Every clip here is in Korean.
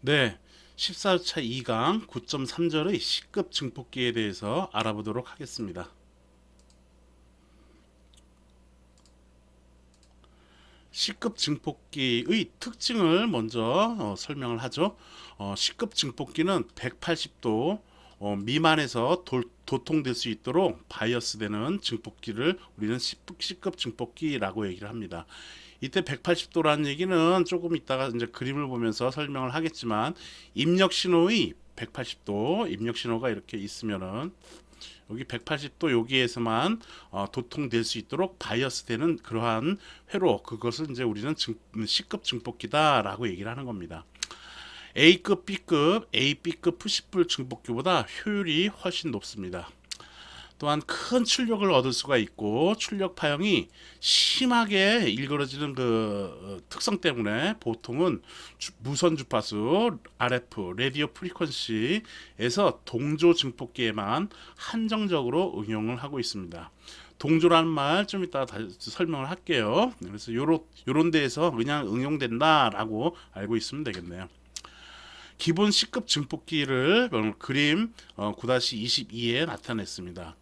네, 14차 2강 9.3절의 C급 증폭기에 대해서 알아보도록 하겠습니다. C급 증폭기의 특징을 먼저 설명을 하죠. C급 증폭기는 180도 미만에서 도통될 수 있도록 바이어스되는 증폭기를 우리는 C급 증폭기라고 얘기를 합니다. 이때 180도라는 얘기는 조금 이따가 이제 그림을 보면서 설명을 하겠지만, 입력 신호의 180도 입력 신호가 이렇게 있으면은 여기 180도 여기에서만 도통될 수 있도록 바이어스 되는 그러한 회로, 그것을 이제 우리는 C급 증폭기다라고 얘기를 하는 겁니다. A급, B급, A, B급 푸시풀 증폭기보다 효율이 훨씬 높습니다. 또한 큰 출력을 얻을 수가 있고, 출력 파형이 심하게 일그러지는 그 특성 때문에 보통은 무선 주파수 RF 라디오 프리퀀시에서 동조 증폭기에만 한정적으로 응용을 하고 있습니다. 동조라는 말 좀 이따 설명을 할게요. 그래서 요런 데에서 그냥 응용된다라고 알고 있으면 되겠네요. 기본 C급 증폭기를 그림 9-22에 나타냈습니다.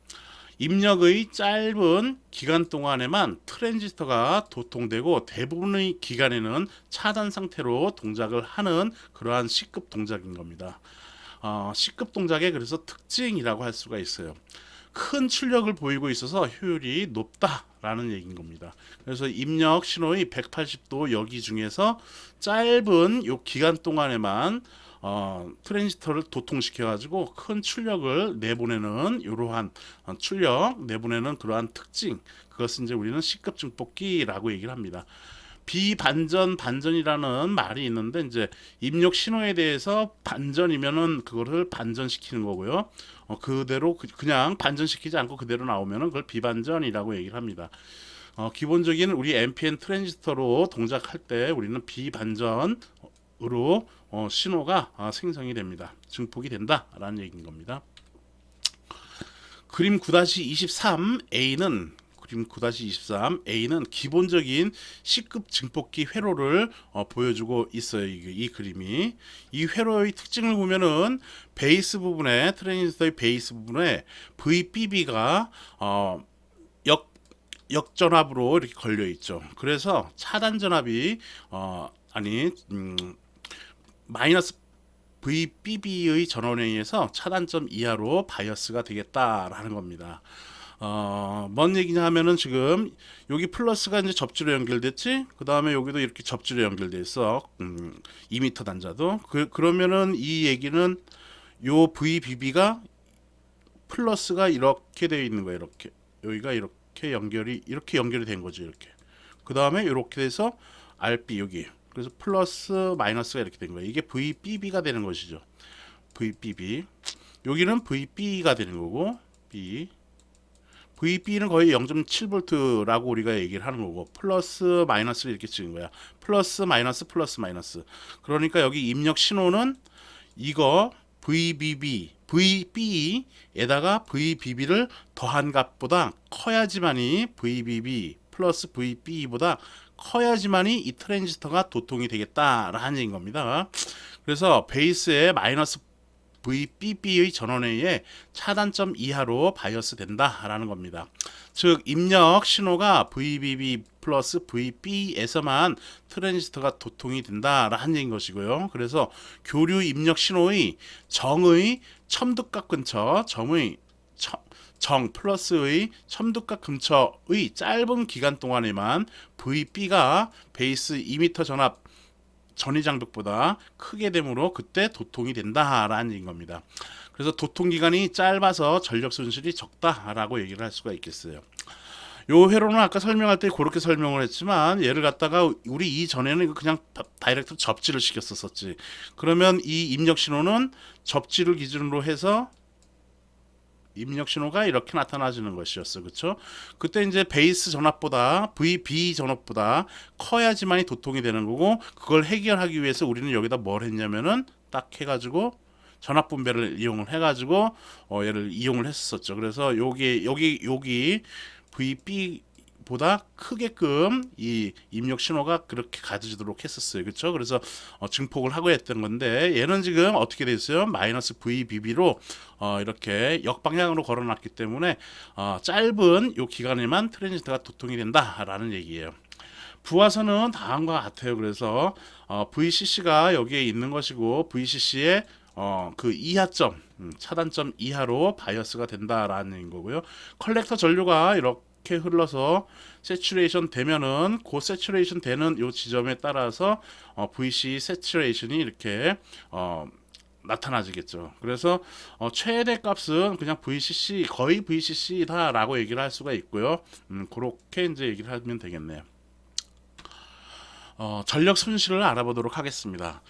입력의 짧은 기간 동안에만 트랜지스터가 도통되고, 대부분의 기간에는 차단 상태로 동작을 하는 그러한 C급 동작인 겁니다. C급 동작의 그래서 특징이라고 할 수가 있어요. 큰 출력을 보이고 있어서 효율이 높다라는 얘기인 겁니다. 그래서 입력 신호의 180도 여기 중에서 짧은 요 기간 동안에만 트랜지스터를 도통시켜 가지고 큰 출력을 내보내는, 이러한 출력 내보내는 그러한 특징, 그것은 이제 우리는 C급 증폭기라고 얘기를 합니다. 비반전 반전이라는 말이 있는데, 이제 입력 신호에 대해서 반전이면은 그거를 반전시키는 거고요. 그대로 그냥 반전시키지 않고 그대로 나오면은 그걸 비반전이라고 얘기를 합니다. 기본적인 우리 NPN 트랜지스터로 동작할 때 우리는 비반전으로 신호가 생성이 됩니다. 증폭이 된다라는 얘기인 겁니다. 그림 9-23A는 그림 9-23A는 기본적인 C급 증폭기 회로를 보여주고 있어요. 이 그림이. 이 회로의 특징을 보면은 베이스 부분에, 트랜지스터의 베이스 부분에 VBB가 역전압으로 이렇게 걸려 있죠. 그래서 차단 전압이 마이너스 VBB의 전원에 의해서 차단점 이하로 바이어스가 되겠다라는 겁니다. 뭔 얘기냐 하면은, 지금 여기 플러스가 이제 접지로 연결됐지, 그 다음에 여기도 이렇게 접지로 연결돼 있어. 2m 단자도. 그러면은 이 얘기는 요 VBB가 플러스가 이렇게 되어 있는 거예요. 이렇게 여기가 이렇게 연결이 된 거죠. 이렇게. 그 다음에 이렇게 돼서 RB 여기. 그래서 플러스 마이너스가 이렇게 된 거예요. 이게 VBB가 되는 것이죠. VBB. 여기는 VB가 되는 거고, VB는 거의 0.7V라고 우리가 얘기를 하는 거고, 플러스 마이너스를 이렇게 찍은 거야. 플러스 마이너스 플러스 마이너스. 그러니까 여기 입력 신호는 이거 VB에다가 VBB를 더한 값보다 커야지만이, VBB 플러스 VB보다 커야지만이 이 트랜지스터가 도통이 되겠다라는 얘기인 겁니다. 그래서 베이스에 마이너스 VBB의 전원에 의해 차단점 이하로 바이어스 된다라는 겁니다. 즉, 입력 신호가 VBB 플러스 VB에서만 트랜지스터가 도통이 된다라는 얘기인 것이고요. 그래서 교류 입력 신호의 정의 첨두각 근처, 정 플러스의 첨두각 근처의 짧은 기간 동안에만 VB가 베이스 2m 전압 전위 장벽보다 크게 되므로 그때 도통이 된다라는 얘기인 겁니다. 그래서 도통 기간이 짧아서 전력 손실이 적다라고 얘기를 할 수가 있겠어요. 요 회로는 아까 설명할 때 그렇게 설명을 했지만, 얘를 갖다가 우리 이전에는 그냥 다이렉트 접지를 시켰었지. 그러면 이 입력 신호는 접지를 기준으로 해서 입력 신호가 이렇게 나타나지는 것이었어. 그렇죠? 그때 이제 베이스 전압보다, VB 전압보다 커야지만이 도통이 되는 거고, 그걸 해결하기 위해서 우리는 여기다 뭘 했냐면은 딱 해가지고 전압 분배를 이용을 해가지고 얘를 이용을 했었죠. 그래서 여기 VB 보다 크게끔 이 입력 신호가 그렇게 가져지도록 했었어요. 그렇죠? 그래서 증폭을 하고 했던 건데 얘는 지금 어떻게 됐어요? 마이너스 VBB로 이렇게 역방향으로 걸어놨기 때문에 짧은 요 기간에만 트랜지스터가 도통이 된다라는 얘기예요. 부화선은 다음과 같아요. 그래서 VCC가 여기에 있는 것이고 VCC의 그 이하점, 차단점 이하로 바이어스가 된다라는 거고요. 컬렉터 전류가 이렇게 흘러서 세츄레이션 되면은 그 세츄레이션 되는 요 지점에 따라서 VC 세츄레이션이 이렇게 나타나지겠죠. 그래서 최대 값은 그냥 VCC 거의 VCC다라고 얘기를 할 수가 있고요. 그렇게 이제 얘기를 하면 되겠네요. 전력 손실을 알아보도록 하겠습니다.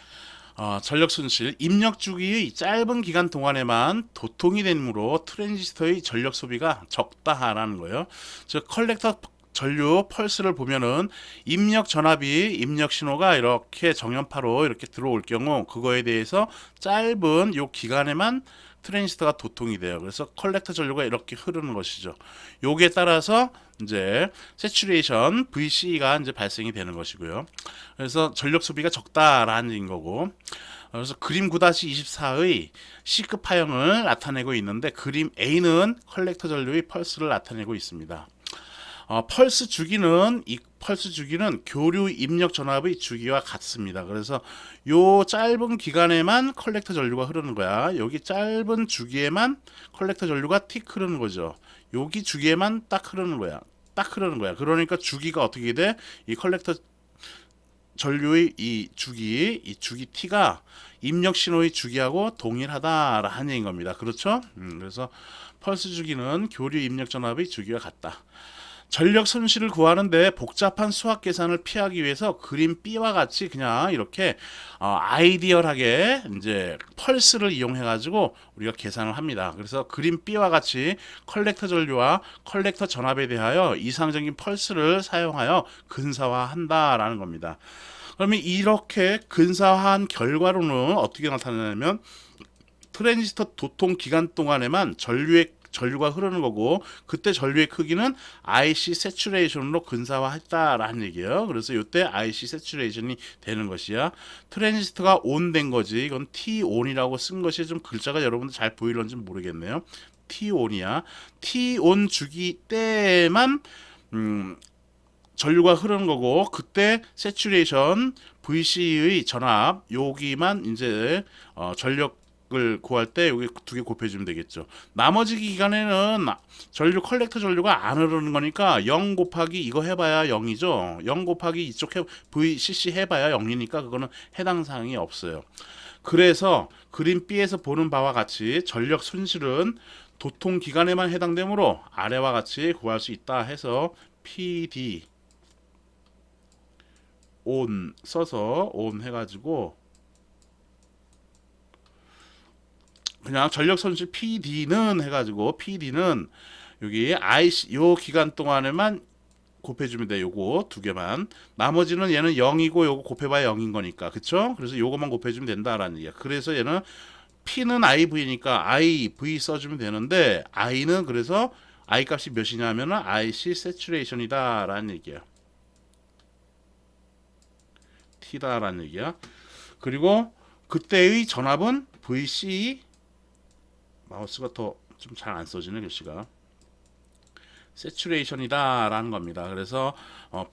전력 손실, 입력 주기의 짧은 기간 동안에만 도통이 되므로 트랜지스터의 전력 소비가 적다라는 거예요. 즉 컬렉터 전류 펄스를 보면은 입력 전압이 입력 신호가 이렇게 정연파로 이렇게 들어올 경우 그거에 대해서 짧은 요 기간에만 트랜지스터가 도통이 돼요. 그래서 컬렉터 전류가 이렇게 흐르는 것이죠. 요게 따라서 이제 세츄레이션 VC가 이제 발생이 되는 것이고요. 그래서 전력 소비가 적다라는 거고. 그래서 그림 9-24의 C급 파형을 나타내고 있는데 그림 A는 컬렉터 전류의 펄스를 나타내고 있습니다. 펄스 주기는 교류 입력 전압의 주기와 같습니다. 그래서 요 짧은 기간에만 컬렉터 전류가 흐르는 거야. 여기 짧은 주기에만 컬렉터 전류가 틱 흐르는 거죠. 여기 주기에만 딱 흐르는 거야. 그러니까 주기가 어떻게 돼? 이 컬렉터 전류의 이 주기 t가 입력 신호의 주기하고 동일하다라는 얘기인 겁니다. 그렇죠? 그래서 펄스 주기는 교류 입력 전압의 주기와 같다. 전력 손실을 구하는데 복잡한 수학 계산을 피하기 위해서 그림 B와 같이 그냥 이렇게 아이디얼하게 이제 펄스를 이용해 가지고 우리가 계산을 합니다. 그래서 그림 B와 같이 컬렉터 전류와 컬렉터 전압에 대하여 이상적인 펄스를 사용하여 근사화한다라는 겁니다. 그러면 이렇게 근사화한 결과로는 어떻게 나타나냐면 트랜지스터 도통 기간 동안에만 전류가 흐르는 거고 그때 전류의 크기는 IC 세츄레이션으로 근사화했다라는 얘기예요. 그래서 이때 IC 세츄레이션이 되는 것이야. 트랜지스터가 온된 거지. 이건 T-ON이라고 쓴 것이 좀 글자가 여러분들 잘 보이는지 모르겠네요. T-ON이야. T-ON 주기 때만 전류가 흐르는 거고 그때 세츄레이션 VC의 전압 여기만 이제 전력 을 구할 때 여기 두 개 곱해주면 되겠죠. 나머지 기간에는 전류 컬렉터 전류가 안 흐르는 거니까 0 곱하기 이거 해봐야 0이죠. 0 곱하기 이쪽 VCC 해봐야 0이니까 그거는 해당 사항이 없어요. 그래서 그림 B에서 보는 바와 같이 전력 손실은 도통 기간에만 해당되므로 아래와 같이 구할 수 있다 해서 PD ON 써서 ON 해가지고 그냥 전력 손실 PD는 해가지고 PD는 여기 IC 요 기간 동안에만 곱해주면 돼. 요거 두 개만. 나머지는 얘는 0이고 요거 곱해봐야 0인 거니까. 그쵸? 그래서 요거만 곱해주면 된다라는 얘기야. 그래서 얘는 P는 IV니까 IV 써주면 되는데 I는 그래서 I 값이 몇이냐 하면은 IC 세츄레이션이다 라는 얘기야. T다라는 얘기야. 그리고 그때의 전압은 VC 마우스가 더 좀 잘 안 써지네 글씨가 세츄레이션이다 라는 겁니다. 그래서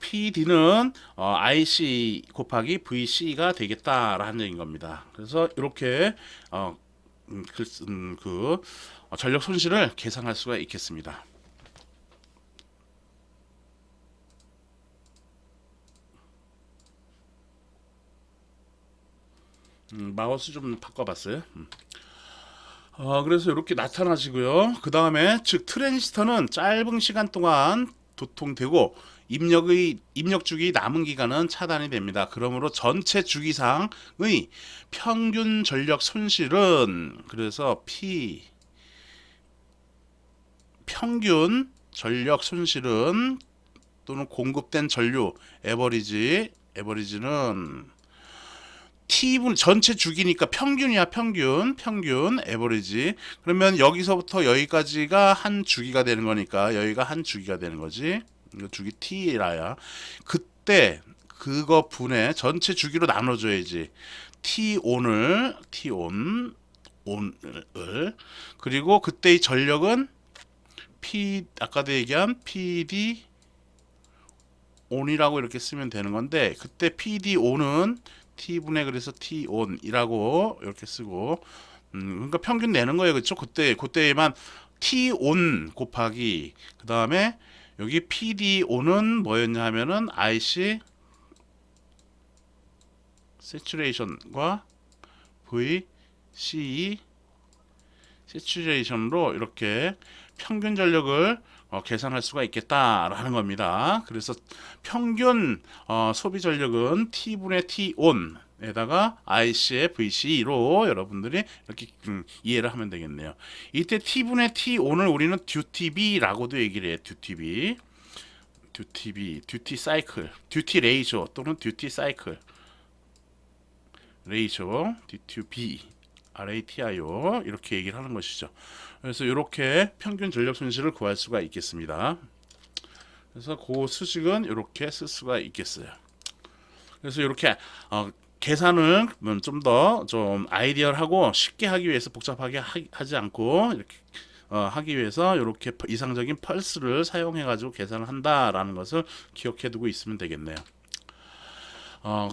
PD는 IC 곱하기 VC가 되겠다 라는 얘기인 겁니다. 그래서 이렇게 전력 손실을 계산할 수가 있겠습니다. 마우스 좀 바꿔봤어요. 그래서 이렇게 나타나시고요. 그 다음에 즉 트랜지스터는 짧은 시간 동안 도통되고 입력 주기 남은 기간은 차단이 됩니다. 그러므로 전체 주기상의 평균 전력 손실은 그래서 평균 전력 손실은 또는 공급된 전류 에버리지는 T분 전체 주기니까 평균이야. 평균 에버리지. 그러면 여기서부터 여기까지가 한 주기가 되는 거니까 여기가 한 주기가 되는 거지. 이거 주기 t라야. 그때 그거 분의 전체 주기로 나눠줘야지. t 온을 그리고 그때의 전력은 아까도 얘기한 PD 온이라고 이렇게 쓰면 되는 건데, 그때 PD 온은 T분의 그래서 T 온이라고 이렇게 쓰고, 그러니까 평균 내는 거예요, 그렇죠? 그때에만 T 온 곱하기 그 다음에 여기 PD 온은 뭐였냐 하면은 IC 세츄레이션과 VCE 세츄레이션으로 이렇게 평균 전력을 계산할 수가 있겠다라는 겁니다. 그래서 평균 소비 전력은 T분의 T 온에다가 IC의 VCE로 여러분들이 이렇게 이해를 하면 되겠네요. 이때 T분의 T 온을 우리는 듀티비라고도 얘기를 해요. 듀티 사이클, 듀티 레이쇼 또는 듀티 사이클 레이쇼, D2B, RATIO 이렇게 얘기를 하는 것이죠. 그래서 이렇게 평균 전력 손실을 구할 수가 있겠습니다. 그래서 그 수식은 이렇게 쓸 수가 있겠어요. 그래서 이렇게 계산을 좀 더 좀 아이디어하고 쉽게 하기 위해서 복잡하게 하지 않고 이렇게 하기 위해서 이렇게 이상적인 펄스를 사용해 가지고 계산을 한다라는 것을 기억해 두고 있으면 되겠네요.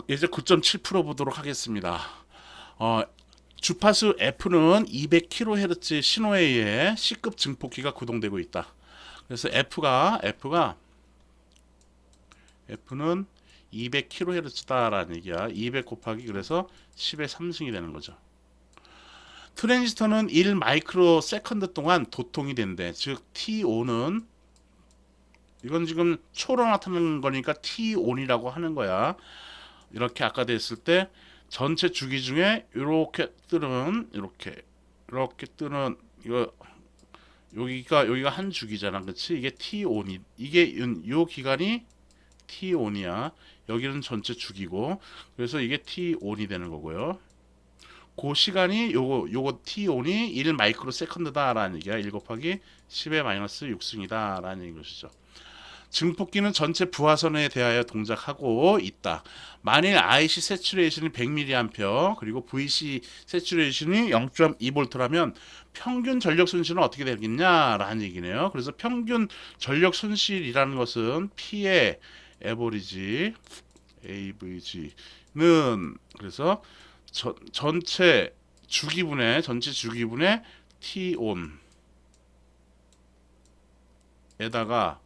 이제 9.7% 보도록 하겠습니다. 주파수 F는 200kHz 신호에 의해 C급 증폭기가 구동되고 있다. 그래서 F는 200kHz다라는 얘기야. 200 곱하기 그래서 10의 3승이 되는 거죠. 트랜지스터는 1 마이크로 세컨드 동안 도통이 된대. 즉 T5는 이건 지금 초로 나타나는 거니까 T 온이라고 하는 거야. 이렇게 아까 됐을 때 전체 주기 중에 이렇게 뜨는 이거 여기가 한 주기잖아, 그렇지? 이게 T 온이 이게 요 기간이 T 온이야. 여기는 전체 주기고 그래서 이게 T 온이 되는 거고요. 그 시간이 요거 T 온이 1 마이크로 세컨드다라는 얘기야. 1 곱하기 10의 마이너스 6승이다라는 것이죠. 증폭기는 전체 부하선에 대하여 동작하고 있다. 만일 IC 세츄레이션이 100mA 그리고 VC 세츄레이션이 0.2V라면 평균 전력 손실은 어떻게 되겠냐라는 얘기네요. 그래서 평균 전력 손실이라는 것은 P의 에버리지 AVG는 그래서 전체 주기분의 T 온에다가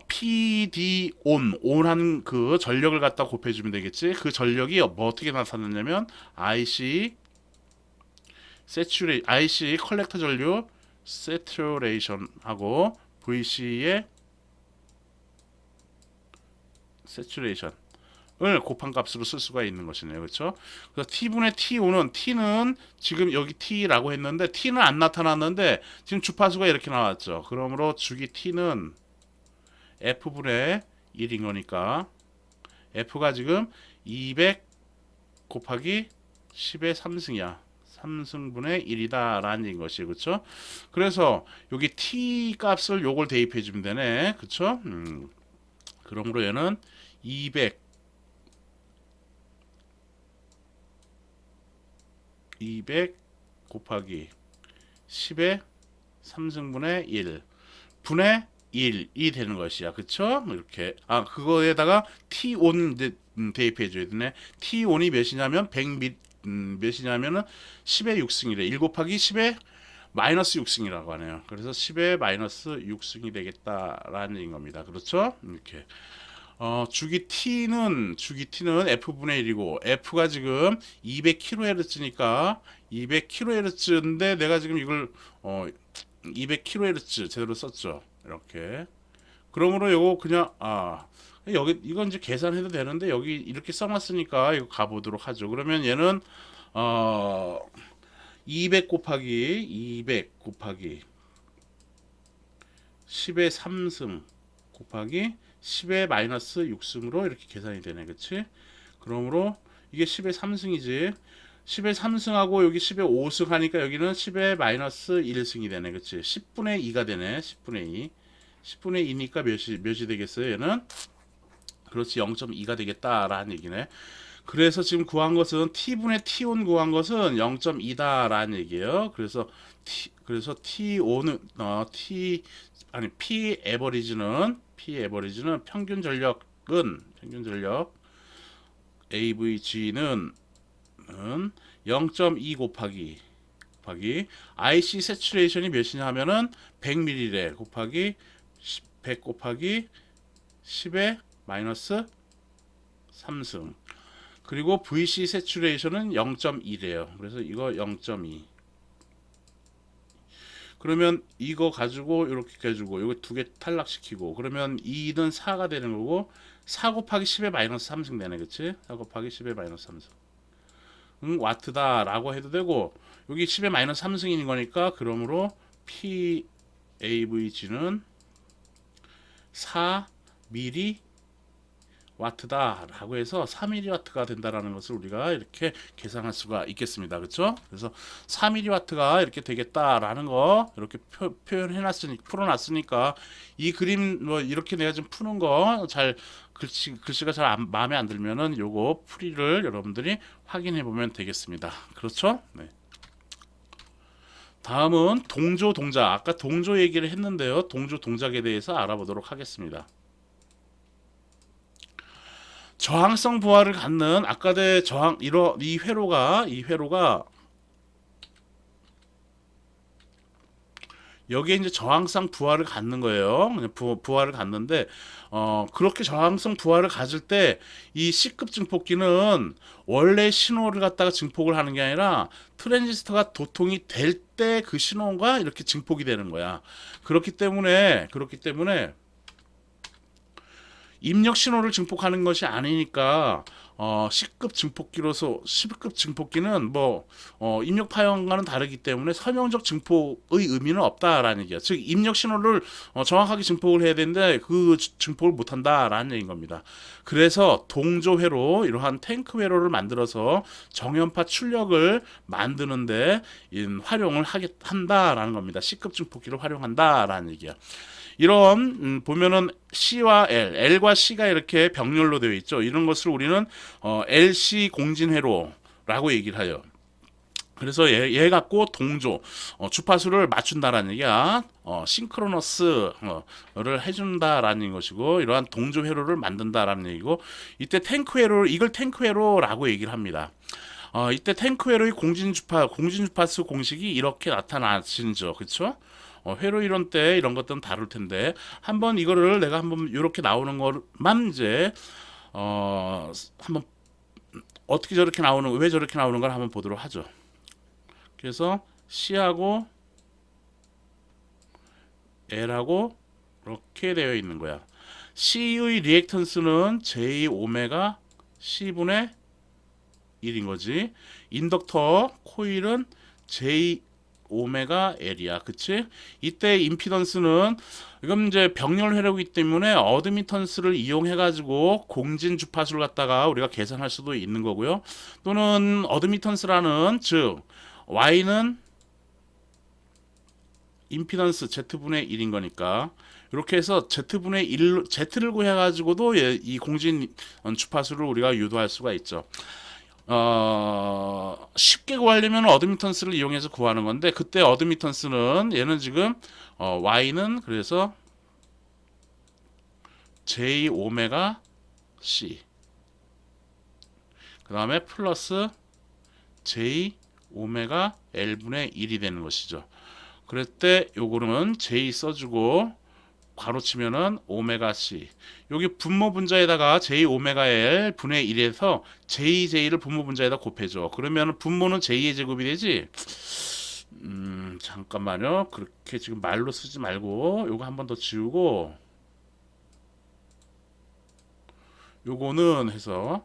PD 온한 그 전력을 갖다 곱해주면 되겠지. 그 전력이 뭐 어떻게 나타났냐면 IC 컬렉터 전류 세츄레이션하고 VC의 세츄레이션을 곱한 값으로 쓸 수가 있는 것이네요. 그렇죠? 그래서 T분의 T5는 T는 지금 여기 T라고 했는데 T는 안 나타났는데 지금 주파수가 이렇게 나왔죠. 그러므로 주기 T는 F분의 1인 거니까 F가 지금 200 곱하기 10의 3승이야. 3승분의 1이다 라는 것이 그렇죠? 그래서 여기 T 값을 요걸 대입해 주면 되네. 그렇죠? 그러므로 얘는 200 곱하기 10의 3승분의 1 분의 1이 되는 것이야. 그쵸? 이렇게. 그거에다가 T1 대입해 줘야 되네. T1이 몇이냐면 100 몇이냐면은 10의 6승이래. 1 곱하기 10의 마이너스 6승이라고 하네요. 그래서 10의 마이너스 6승이 되겠다라는 겁니다. 그렇죠? 이렇게. 주기 T는 F분의 1이고 F가 지금 200kHz니까 200kHz인데 내가 지금 이걸 200kHz 제대로 썼죠. 이렇게. 그러므로 요거 그냥 여기 이건 이제 계산해도 되는데 여기 이렇게 써놨으니까 이거 가보도록 하죠. 그러면 얘는 200 곱하기 10의 3승 곱하기 10의 마이너스 6승으로 이렇게 계산이 되네. 그치? 그러므로 이게 10의 3승이지. 10의 3승하고 여기 10의 5승 하니까 여기는 10의 마이너스 1승이 되네. 그치? 10분의 2가 되네. 10분의 2. 10분의 2니까 몇이 되겠어요? 얘는 그렇지 0.2가 되겠다라는 얘기네. 그래서 지금 구한 것은 t분의 t5 구한 것은 0.2다라는 얘기예요. 그래서 t5는 p 에버리지는 평균 전력 AVG는 0.2 곱하기 IC 세츄레이션이 몇이냐 하면은 100ml래 곱하기 100 곱하기 10의 마이너스 3승. 그리고 VC 세츄레이션은 0.2래요. 그래서 이거 0.2. 그러면 이거 가지고 이렇게 해주고 이거 두 개 탈락시키고 그러면 2는 4가 되는 거고 4 곱하기 10의 마이너스 3승 되네. 그치? 4 곱하기 10의 마이너스 3승. 와트다 라고 해도 되고 여기 10의 마이너스 3승인 거니까 그러므로 PAVG는 4mW 와트다라고 해서 4mW가 된다라는 것을 우리가 이렇게 계산할 수가 있겠습니다. 그렇죠? 그래서 4mW가 이렇게 되겠다라는 거 이렇게 풀어놨으니까 이 그림 뭐 이렇게 내가 좀 푸는 거 잘 글씨가 잘 마음에 안 들면은 요거 풀이를 여러분들이 확인해 보면 되겠습니다. 그렇죠? 네. 다음은 동조 동작. 아까 동조 얘기를 했는데요. 동조 동작에 대해서 알아보도록 하겠습니다. 저항성 부하를 갖는 아까의 이 회로가 여기에 이제 저항성 부하를 갖는 거예요. 부하를 갖는데 그렇게 저항성 부하를 가질 때 이 C급 증폭기는 원래 신호를 갖다가 증폭을 하는 게 아니라 트랜지스터가 도통이 될 때 그 신호가 이렇게 증폭이 되는 거야. 그렇기 때문에 입력 신호를 증폭하는 것이 아니니까 C급 증폭기는 뭐 입력 파형과는 다르기 때문에 선형적 증폭의 의미는 없다라는 얘기야. 즉 입력 신호를 정확하게 증폭을 해야 되는데 그 증폭을 못한다라는 얘기인 겁니다. 그래서 동조 회로 이러한 탱크 회로를 만들어서 정연파 출력을 만드는데 활용을 한다라는 겁니다. C급 증폭기를 활용한다라는 얘기야. 이런 보면은 C와 L과 C가 이렇게 병렬로 되어 있죠. 이런 것을 우리는 LC 공진회로라고 얘기를 해요. 그래서 얘 갖고 동조 주파수를 맞춘다라는 얘기야. 싱크로너스를 해준다라는 것이고 이러한 동조 회로를 만든다라는 얘기고 이때 탱크 회로 이걸 탱크 회로라고 얘기를 합니다. 이때 탱크 회로의 공진 주파수 공식이 이렇게 나타나시죠. 그렇죠? 회로 이론 때 이런 것들은 다룰 텐데 한번 이거를 내가 한번 이렇게 나오는 것만 이제 한번 어떻게 저렇게 나오는 왜 저렇게 나오는 걸 한번 보도록 하죠. 그래서 C하고 L하고 이렇게 되어 있는 거야. C의 리액턴스는 J 오메가 C분의 1인 거지. 인덕터 코일은 J 오메가 L이야. 그치? 이때 임피던스는 이건 이제 병렬 회로이기 때문에 어드미턴스를 이용해 가지고 공진 주파수를 갖다가 우리가 계산할 수도 있는 거고요. 또는 어드미턴스라는 즉 Y는 임피던스 Z분의 1인 거니까 이렇게 해서 Z분의 1 Z를 구해 가지고도 이 공진 주파수를 우리가 유도할 수가 있죠. 쉽게 구하려면 어드미턴스를 이용해서 구하는 건데 그때 어드미턴스는 얘는 지금 Y는 그래서 J 오메가 C 그 다음에 플러스 J 오메가 L분의 1이 되는 것이죠. 그럴 때 요거는 J 써주고 바로 치면은 오메가 C 여기 분모 분자에다가 J 오메가 L 분의 1에서 JJ를 분모 분자에다 곱해줘. 그러면 분모는 J의 제곱이 되지. 잠깐만요. 그렇게 지금 말로 쓰지 말고 요거 한 번 더 지우고 요거는 해서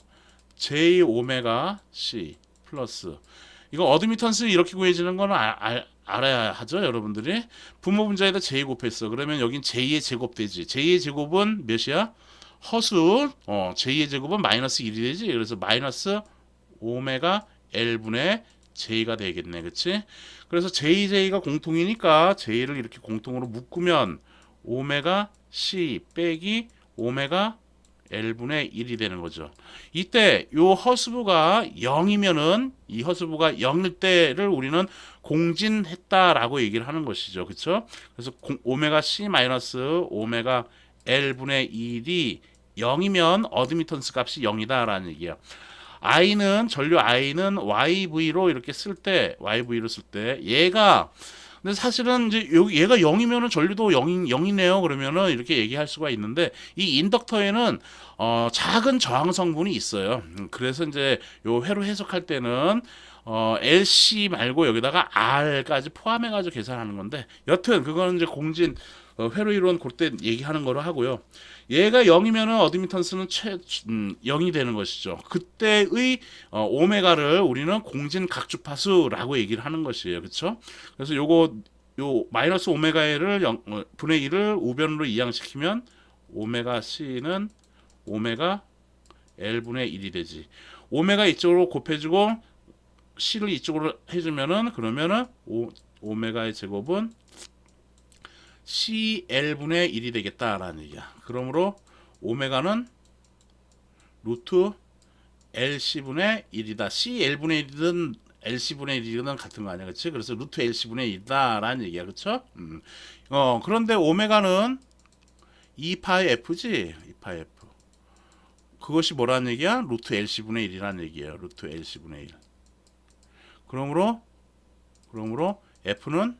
J 오메가 C 플러스 이거 어드미턴스 이렇게 구해지는 거는 알아야 하죠. 여러분들이 분모 분자에다 J 곱했어. 그러면 여긴 J의 제곱 되지. J의 제곱은 몇이야? 허수 J의 제곱은 마이너스 1이 되지. 그래서 마이너스 오메가 L분의 J가 되겠네. 그치? 그래서 JJ가 공통이니까 J를 이렇게 공통으로 묶으면 오메가 C 빼기 오메가 L분의 1이 되는 거죠. 이때 요 허스브가 0이면은 이 허스브가 0일 때를 우리는 공진했다라고 얘기를 하는 것이죠. 그렇죠? 그래서 오메가 C 마이너스 오메가 L분의 1이 0이면 어드미턴스 값이 0이다라는 얘기야. I는 전류 I는 YV로 이렇게 쓸 때 YV로 쓸 때 얘가 근데 사실은 이제 얘가 0이면은 전류도 0이네요. 그러면은 이렇게 얘기할 수가 있는데 이 인덕터에는 작은 저항 성분이 있어요. 그래서 이제 요 회로 해석할 때는 LC 말고 여기다가 R까지 포함해 가지고 계산하는 건데 여튼 그거는 이제 공진 회로 이론 그때 얘기하는 거로 하고요. 얘가 0이면은 어드미턴스는 0이 되는 것이죠. 그때의 오메가를 우리는 공진 각주파수라고 얘기를 하는 것이에요. 그렇죠? 그래서 요거 요 마이너스 오메가 L을 분의 1을 우변으로 이항시키면 오메가 C는 오메가 L분의 1이 되지. 오메가 이쪽으로 곱해주고 C를 이쪽으로 해주면은 그러면은 오메가의 제곱은 CL분의 1이 되겠다라는 얘기야. 그러므로 오메가는 루트 LC분의 1이다. CL분의 1이든 LC분의 1이든 같은 거 아니야. 그치? 그래서 루트 LC분의 1이다라는 얘기야. 그쵸? 그런데 오메가는 2파이 F지? 2파이 F. 그것이 뭐라는 얘기야? 루트 LC분의 1이라는 얘기예요. 루트 LC분의 1. 그러므로 F는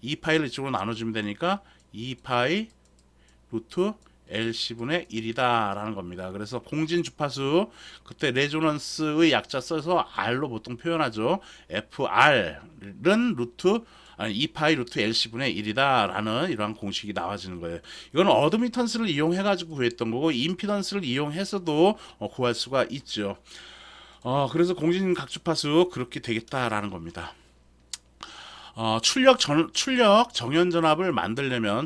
2파이를 이쪽으로 나눠주면 되니까 2파이 루트 LC분의 1이다 라는 겁니다. 그래서 공진 주파수 그때 레조넌스의 약자 써서 R로 보통 표현하죠. FR은 루트 2파이 루트 LC분의 1이다 라는 이러한 공식이 나와지는 거예요. 이건 어드미턴스를 이용해 가지고 구했던 거고 임피던스를 이용해서도 구할 수가 있죠. 그래서 공진 각주파수 그렇게 되겠다라는 겁니다. 출력 정연 전압을 만들려면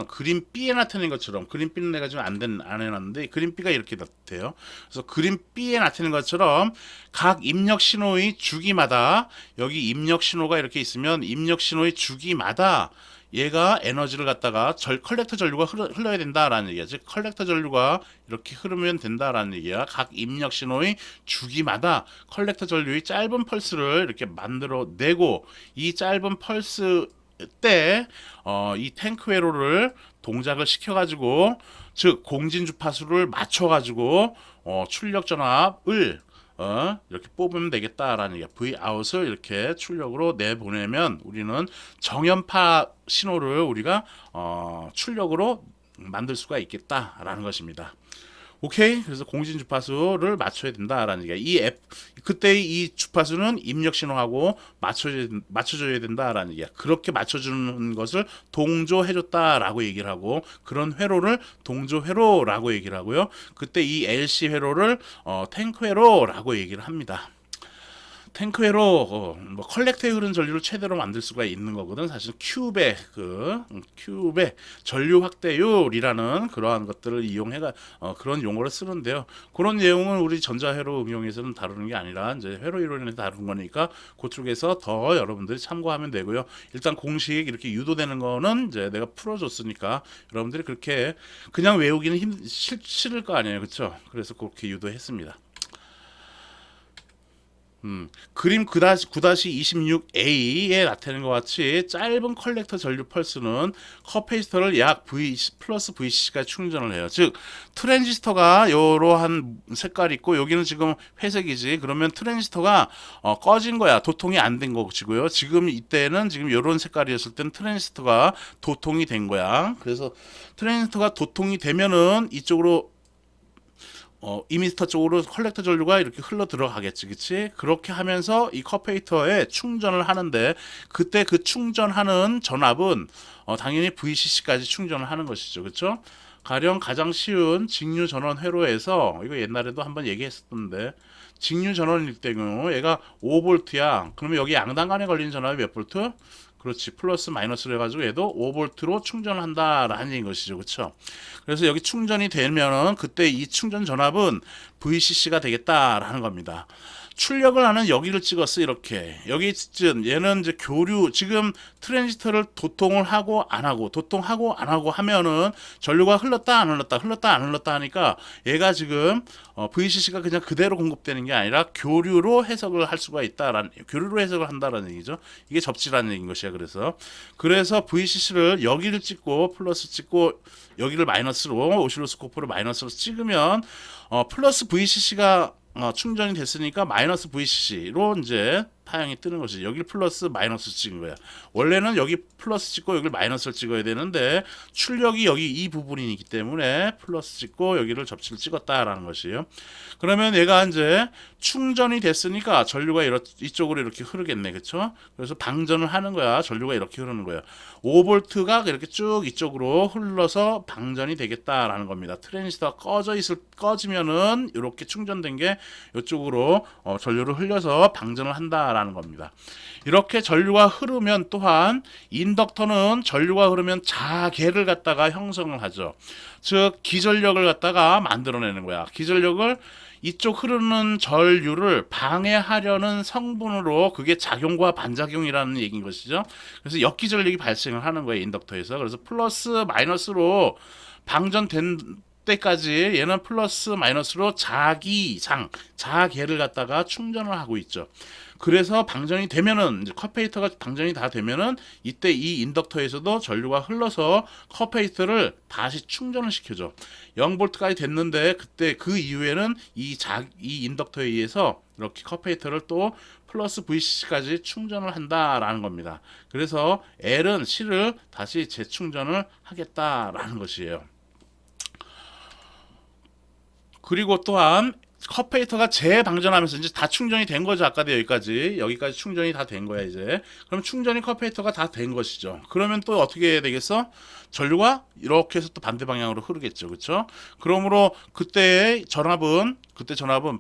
그림 B에 나타낸 것처럼 그림 B는 내가 지금 안 해놨는데 그림 B가 이렇게 돼요. 그래서 그림 B에 나타낸 것처럼 각 입력 신호의 주기마다 여기 입력 신호가 이렇게 있으면 입력 신호의 주기마다 얘가 에너지를 갖다가 컬렉터 전류가 흘러야 된다라는 얘기야. 즉 컬렉터 전류가 이렇게 흐르면 된다라는 얘기야. 각 입력 신호의 주기마다 컬렉터 전류의 짧은 펄스를 이렇게 만들어내고 이 짧은 펄스 때 이 탱크 회로를 동작을 시켜가지고 즉 공진 주파수를 맞춰가지고 출력 전압을 이렇게 뽑으면 되겠다라는 얘기야. V out을 이렇게 출력으로 내보내면 우리는 정연파 신호를 우리가 출력으로 만들 수가 있겠다라는 것입니다. 오케이. 그래서 공진 주파수를 맞춰야 된다라는 얘기야. 그때 이 주파수는 입력 신호하고 맞춰줘야 된다라는 얘기야. 그렇게 맞춰주는 것을 동조해줬다라고 얘기를 하고 그런 회로를 동조회로라고 얘기를 하고요. 그때 이 LC 회로를 탱크 회로라고 얘기를 합니다. 탱크회로 뭐 컬렉터에 흐른 전류를 최대로 만들 수가 있는 거거든. 사실 큐베 전류 확대율이라는 그러한 것들을 이용해가 그런 용어를 쓰는데요. 그런 내용은 우리 전자회로 응용에서는 다루는 게 아니라 이제 회로 이론에서 다루는 거니까 그쪽에서 더 여러분들이 참고하면 되고요. 일단 공식 이렇게 유도되는 거는 이제 내가 풀어줬으니까 여러분들이 그렇게 그냥 외우기는 싫을 거 아니에요, 그렇죠? 그래서 그렇게 유도했습니다. 그림 9-26A에 나타낸 것 같이 짧은 컬렉터 전류 펄스는 커패시터를 약 플러스 VCC까지 충전을 해요. 즉 트랜지스터가 이러한 색깔이 있고 여기는 지금 회색이지. 그러면 트랜지스터가 꺼진 거야. 도통이 안 된 것이고요. 지금 이때는 지금 이런 색깔이었을 때는 트랜지스터가 도통이 된 거야. 그래서 트랜지스터가 도통이 되면은 이쪽으로 이미스터 쪽으로 컬렉터 전류가 이렇게 흘러 들어가겠지, 그치? 그렇게 하면서 이 커페이터에 충전을 하는데 그때 그 충전하는 전압은 당연히 VCC까지 충전을 하는 것이죠, 그렇죠? 가장 쉬운 직류 전원 회로에서 이거 옛날에도 한번 얘기했었는데 직류 전원일 때는 얘가 5V야. 그러면 여기 양단간에 걸린 전압이 몇 볼트? 그렇지. 플러스 마이너스로 해가지고 얘도 5V로 충전을 한다라는 것이죠. 그렇죠? 그래서 여기 충전이 되면은 그때 이 충전 전압은 VCC가 되겠다라는 겁니다. 출력을 하는 여기를 찍었어. 이렇게 여기 얘는 이제 교류, 지금 트랜지스터를 도통을 하고 안 하고 도통하고 안 하고 하면은 전류가 흘렀다 안 흘렀다 흘렀다 안 흘렀다 하니까 얘가 지금 VCC가 그냥 그대로 공급되는 게 아니라 교류로 해석을 할 수가 있다라는, 교류로 해석을 한다라는 얘기죠. 이게 접지라는 얘기인 것이야. 그래서 VCC를 여기를 찍고 플러스 찍고 여기를 마이너스로, 오실로스코프를 마이너스로 찍으면 플러스 VCC가 충전이 됐으니까 마이너스 VCC로 이제 파형이 뜨는 것이지. 여기를 플러스 마이너스 찍은 거야. 원래는 여기 플러스 찍고 여기를 마이너스를 찍어야 되는데 출력이 여기 이 부분이기 때문에 플러스 찍고 여기를 접지를 찍었다라는 것이에요. 그러면 얘가 이제 충전이 됐으니까 전류가 이쪽으로 이렇게 흐르겠네. 그쵸? 그래서 방전을 하는 거야. 전류가 이렇게 흐르는 거야. 5V가 이렇게 쭉 이쪽으로 흘러서 방전이 되겠다라는 겁니다. 트랜지스터가 꺼지면은 이렇게 충전된 게 이쪽으로 전류를 흘려서 방전을 한다라는 겁니다. 이렇게 전류가 흐르면 또한 인덕터는 전류가 흐르면 자계를 갖다가 형성을 하죠. 즉 기전력을 갖다가 만들어내는 거야. 기전력을 이쪽 흐르는 전류를 방해하려는 성분으로, 그게 작용과 반작용이라는 얘기인 것이죠. 그래서 역기전력이 발생을 하는 거예요, 인덕터에서. 그래서 플러스 마이너스로 방전된 때까지 얘는 플러스 마이너스로 자계를 갖다가 충전을 하고 있죠. 그래서 방전이 되면은, 이제 커페이터가 방전이 다 되면은 이때 이 인덕터에서도 전류가 흘러서 커페이터를 다시 충전을 시켜줘. 0V까지 됐는데 그때 그 이후에는 이 인덕터에 의해서 이렇게 커페이터를 또 플러스 VCC까지 충전을 한다라는 겁니다. 그래서 L은 C를 다시 재충전을 하겠다라는 것이에요. 그리고 또한 커페이터가 재방전하면서 이제 다 충전이 된 거죠. 아까도 여기까지 충전이 다 된 거야 이제. 그럼 충전이 커페이터가 다 된 것이죠. 그러면 또 어떻게 해야 되겠어? 전류가 이렇게 해서 또 반대 방향으로 흐르겠죠. 그렇죠? 그러므로 그때 전압은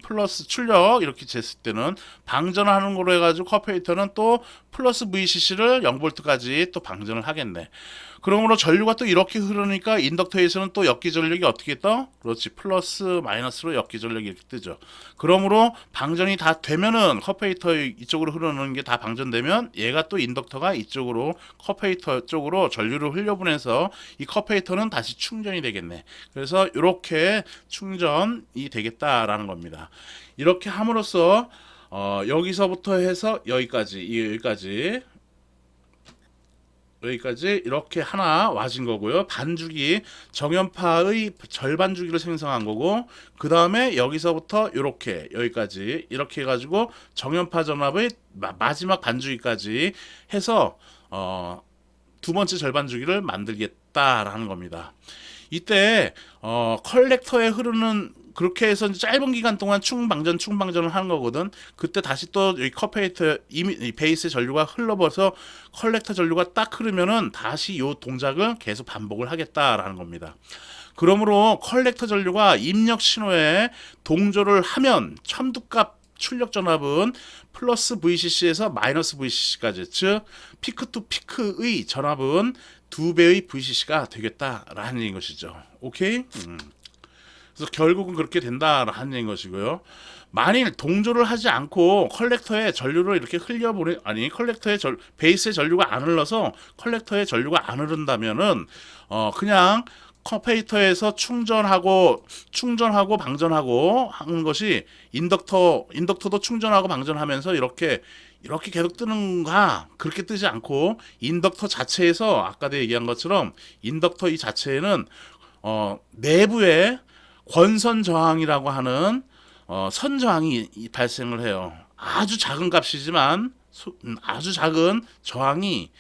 플러스 출력 이렇게 쟀을 때는 방전하는 거로 해가지고 커페이터는 또 플러스 VCC를 0V까지 또 방전을 하겠네. 그러므로 전류가 또 이렇게 흐르니까 인덕터에서는 또 역기전력이 어떻게 떠? 그렇지, 플러스 마이너스로 역기전력이 이렇게 뜨죠. 그러므로 방전이 다 되면은 커페이터 이쪽으로 흐르는 게 다 방전되면 얘가 또 인덕터가 이쪽으로 커페이터 쪽으로 전류를 흘려보내서 이 커페이터는 다시 충전이 되겠네. 그래서 이렇게 충전이 되겠다라는 겁니다. 이렇게 함으로써 여기서부터 해서 여기까지 이렇게 하나 와진 거고요. 반주기, 정연파의 절반 주기를 생성한 거고, 그 다음에 여기서부터 여기까지 이렇게 해가지고 정연파 전압의 마지막 반주기까지 해서 두 번째 절반 주기를 만들겠다라는 겁니다. 이때 컬렉터에 흐르는, 그렇게 해서 짧은 기간 동안 충방전을 하는 거거든. 그때 다시 또 여기 커페이터 이 베이스의 전류가 흘러버서 컬렉터 전류가 딱 흐르면은 다시 요 동작을 계속 반복을 하겠다라는 겁니다. 그러므로 컬렉터 전류가 입력 신호에 동조를 하면 첨두값 출력 전압은 플러스 VCC에서 마이너스 VCC까지, 즉 피크 투 피크의 전압은 2배의 VCC가 되겠다라는 것이죠. 오케이? 그래서 결국은 그렇게 된다라는 것이고요. 만일 동조를 하지 않고 컬렉터에 전류를 이렇게 베이스에 전류가 안 흘러서 컬렉터에 전류가 안 흐른다면은 그냥 커페이터에서 충전하고 방전하고 하는 것이 인덕터도 충전하고 방전하면서 이렇게 계속 뜨는가, 그렇게 뜨지 않고 인덕터 자체에서 아까도 얘기한 것처럼 인덕터 이 자체에는 내부에 권선 저항이라고 하는 선저항이 발생을 해요. 아주 작은 값이지만 아주 작은 저항이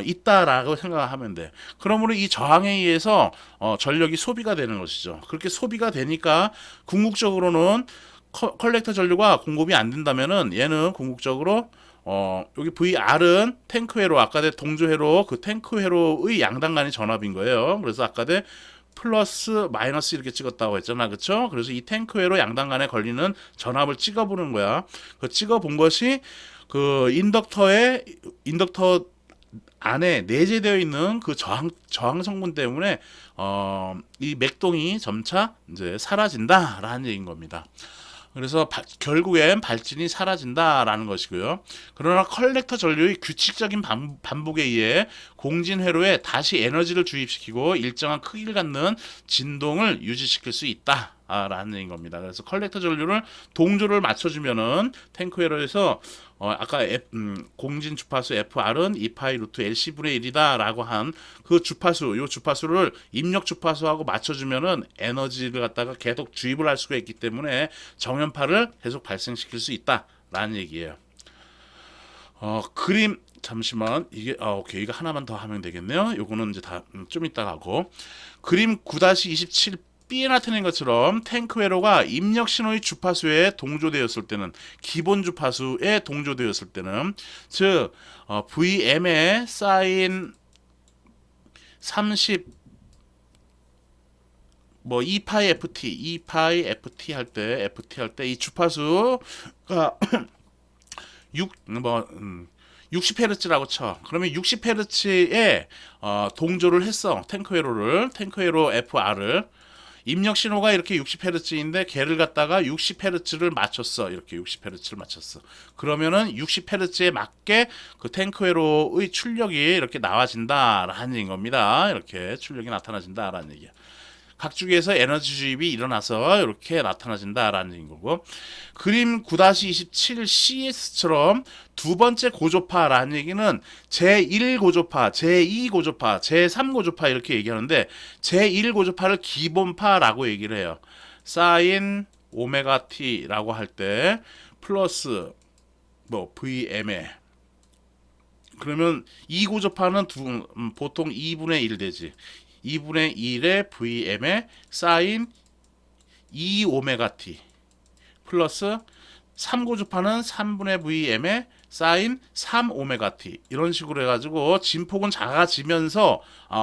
있다라고 생각하면 돼. 그러므로 이 저항에 의해서 전력이 소비가 되는 것이죠. 그렇게 소비가 되니까 궁극적으로는 컬렉터 전류가 공급이 안 된다면은 얘는 궁극적으로 여기 VR은 탱크회로, 아까 내 동조회로, 그 탱크회로의 양당 간의 전압인 거예요. 그래서 아까 내 플러스 마이너스 이렇게 찍었다고 했잖아. 그쵸? 그래서 이 탱크회로 양당 간에 걸리는 전압을 찍어보는 거야. 그 찍어본 것이 그 인덕터 안에 내재되어 있는 그 저항 성분 때문에 이 맥동이 점차 이제 사라진다라는 얘기인 겁니다. 그래서 결국엔 발진이 사라진다라는 것이고요. 그러나 컬렉터 전류의 규칙적인 반복에 의해 공진 회로에 다시 에너지를 주입시키고 일정한 크기를 갖는 진동을 유지시킬 수 있다. 라는 얘기인 겁니다. 그래서 컬렉터 전류를 동조를 맞춰주면은 탱크 회로에서 아까 공진 주파수 FR은 2파이 루트 LC분의 1이다라고 한 그 주파수, 요 주파수를 입력 주파수하고 맞춰주면은 에너지를 갖다가 계속 주입을 할 수가 있기 때문에 정연파를 계속 발생시킬 수 있다라는 얘기예요. 그림 잠시만 이게 오케이 이거 하나만 더 하면 되겠네요. 요거는 이제 다 좀 이따 하고 그림 9-27 B에 나타낸 것처럼 탱크 회로가 입력 신호의 주파수에 동조되었을 때는 기본 주파수에 동조되었을 때는 즉 VM에 사인 30 뭐 2파이 FT 할 때 이 주파수가 60Hz라고 쳐. 그러면 60Hz에 동조를 했어. 탱크 회로 FR을 입력 신호가 이렇게 60Hz인데 걔를 갖다가 60Hz를 맞췄어. 이렇게 60Hz를 맞췄어. 그러면은 60Hz에 맞게 그 탱크 회로의 출력이 이렇게 나와진다라는 겁니다. 이렇게 출력이 나타나진다라는 얘기야. 각주기에서 에너지 주입이 일어나서 이렇게 나타나진다라는 얘기인 거고 그림 9-27CS처럼 두 번째 고조파라는 얘기는 제1고조파, 제2고조파, 제3고조파 이렇게 얘기하는데 제1고조파를 기본파라고 얘기를 해요. 사인 오메가 t라고 할 때 플러스 뭐 VM에 그러면 2고조파는 보통 2분의 1 되지. 2분의 1의 VM에 사인 2오메가 t 플러스 3고주파는 3분의 VM에 사인 3오메가 t 이런 식으로 해가지고 진폭은 작아지면서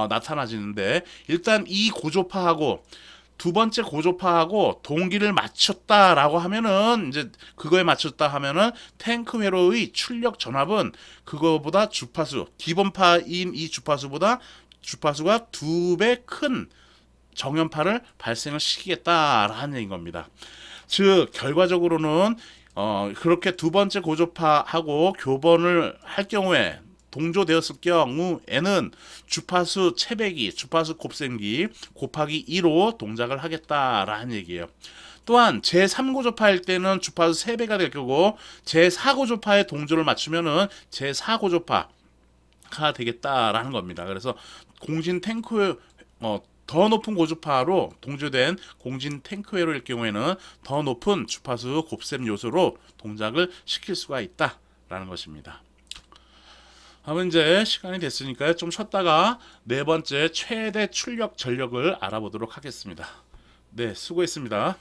나타나지는데 일단 이 고조파하고 두 번째 고조파하고 동기를 맞췄다라고 하면은 이제 그거에 맞췄다 하면은 탱크 회로의 출력 전압은 그거보다 주파수 기본파인 이 주파수보다 주파수가 2배 큰 정연파를 발생을 시키겠다라는 얘기인 겁니다. 즉 결과적으로는 그렇게 두 번째 고조파하고 교번을 할 경우에 동조되었을 경우에는 주파수 채배기, 주파수 곱셈기 곱하기 2로 동작을 하겠다라는 얘기예요. 또한 제3고조파일 때는 주파수 3배가 될 거고 제4고조파에 동조를 맞추면은 제4고조파가 되겠다라는 겁니다. 그래서 공진 탱크 더 높은 고주파로 동조된 공진 탱크 회로일 경우에는 더 높은 주파수 곱셈 요소로 동작을 시킬 수가 있다라는 것입니다. 그러면 이제 시간이 됐으니까요. 좀 쉬었다가 네 번째 최대 출력 전력을 알아보도록 하겠습니다. 네, 수고했습니다.